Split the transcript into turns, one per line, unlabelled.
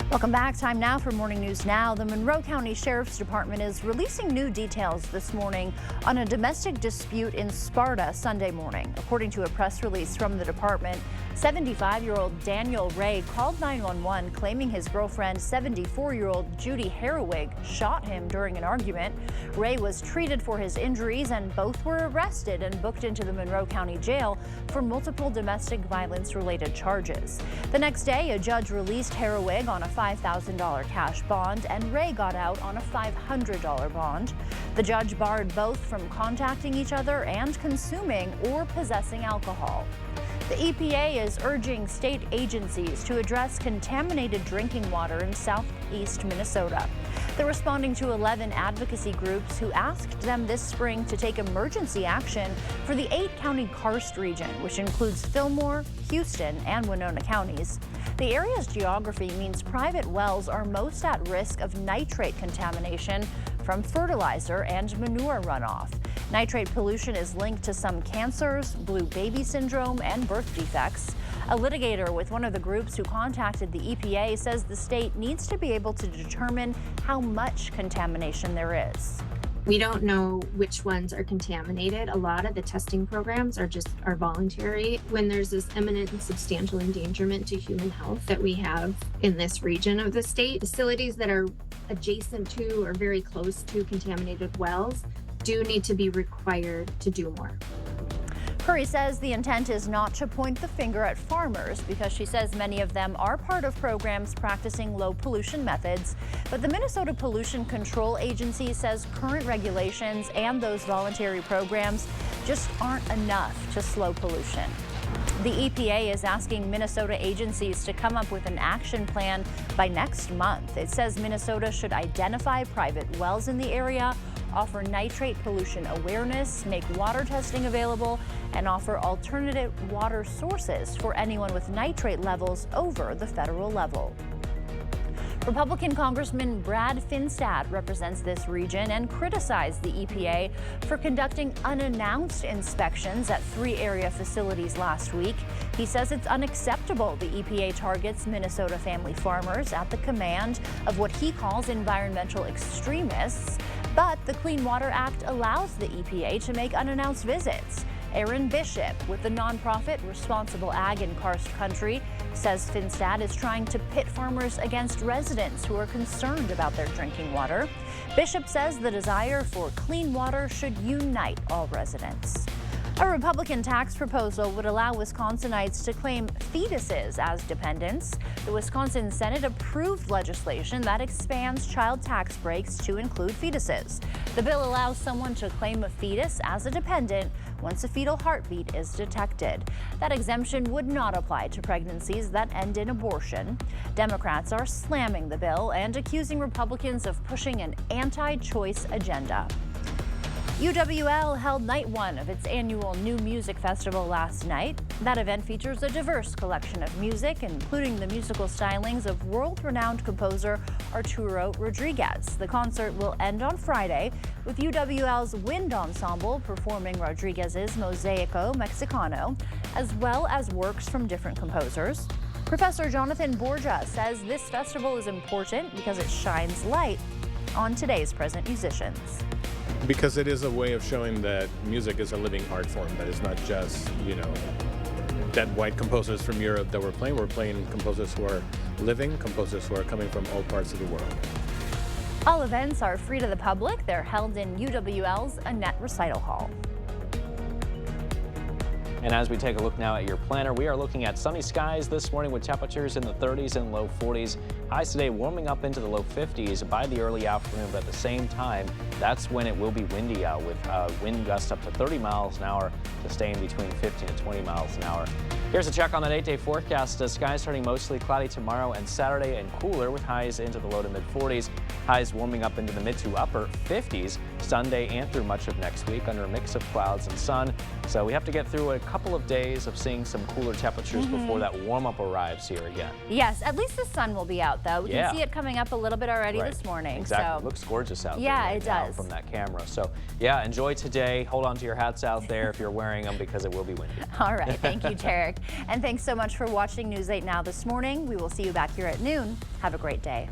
Welcome back. Time now for Morning News Now. The Monroe County Sheriff's Department is releasing new details this morning on a domestic dispute in Sparta Sunday morning. According to a press release from the department, 75-year-old Daniel Ray called 911 claiming his girlfriend, 74-year-old Judy Herwig, shot him during an argument. Ray was treated for his injuries and both were arrested and booked into the Monroe County Jail for multiple domestic violence-related charges. The next day, a judge released Herwig on a $5,000 cash bond and Ray got out on a $500 bond. The judge barred both from contacting each other and consuming or possessing alcohol. The EPA is urging state agencies to address contaminated drinking water in southeast Minnesota. They're responding to 11 advocacy groups who asked them this spring to take emergency action for the 8-county karst region, which includes Fillmore, Houston, and Winona counties. The area's geography means private wells are most at risk of nitrate contamination from fertilizer and manure runoff. Nitrate pollution is linked to some cancers, blue baby syndrome, and birth defects. A litigator with one of the groups who contacted the EPA says the state needs to be able to determine how much contamination there is.
We don't know which ones are contaminated. A lot of the testing programs are voluntary. When there's this imminent and substantial endangerment to human health that we have in this region of the state, facilities that are adjacent to or very close to contaminated wells do need to be required to do more.
Curry says the intent is not to point the finger at farmers because she says many of them are part of programs practicing low pollution methods. But the Minnesota Pollution Control Agency says current regulations and those voluntary programs just aren't enough to slow pollution. The EPA is asking Minnesota agencies to come up with an action plan by next month. It says Minnesota should identify private wells in the area, offer nitrate pollution awareness, make water testing available, and offer alternative water sources for anyone with nitrate levels over the federal level. Republican Congressman Brad Finstad represents this region and criticized the EPA for conducting unannounced inspections at 3 area facilities last week. He says it's unacceptable the EPA targets Minnesota family farmers at the command of what he calls environmental extremists. But the Clean Water Act allows the EPA to make unannounced visits. Aaron Bishop with the nonprofit Responsible Ag in Karst Country says Finstad is trying to pit farmers against residents who are concerned about their drinking water. Bishop says the desire for clean water should unite all residents. A Republican tax proposal would allow Wisconsinites to claim fetuses as dependents. The Wisconsin Senate approved legislation that expands child tax breaks to include fetuses. The bill allows someone to claim a fetus as a dependent once a fetal heartbeat is detected. That exemption would not apply to pregnancies that end in abortion. Democrats are slamming the bill and accusing Republicans of pushing an anti-choice agenda. UWL held night 1 of its annual New Music Festival last night. That event features a diverse collection of music, including the musical stylings of world-renowned composer Arturo Rodriguez. The concert will end on Friday with UWL's Wind Ensemble performing Rodriguez's Mosaico Mexicano, as well as works from different composers. Professor Jonathan Borja says this festival is important because it shines light on today's present musicians.
Because it is a way of showing that music is a living art form, that is not just, that white composers from Europe that we're playing. We're playing composers who are living, composers who are coming from all parts of the world.
All events are free to the public. They're held in UWL's Annette Recital Hall.
And as we take a look now at your planner, we are looking at sunny skies this morning with temperatures in the 30s and low 40s. Highs today warming up into the low 50s by the early afternoon, but at the same time, that's when it will be windy out with wind gusts up to 30 miles an hour to staying between 15 to 20 miles an hour. Here's a check on that 8-day forecast. The skies turning mostly cloudy tomorrow and Saturday and cooler with highs into the low to mid 40s. Highs warming up into the mid to upper 50s Sunday and through much of next week under a mix of clouds and sun. So we have to get through a couple of days of seeing some cooler temperatures before that warm-up arrives here again.
Yes, at least the sun will be out, though. We
Yeah.
can see it coming up a little bit already
Right.
this morning.
Exactly.
So.
It looks gorgeous out there
Yeah,
right
it
now
does.
from that camera. So yeah, enjoy today. Hold on to your hats out there if you're wearing them because it will be windy.
All right, thank you, Tarek. And thanks so much for watching News 8 Now this morning. We will see you back here at noon. Have a great day.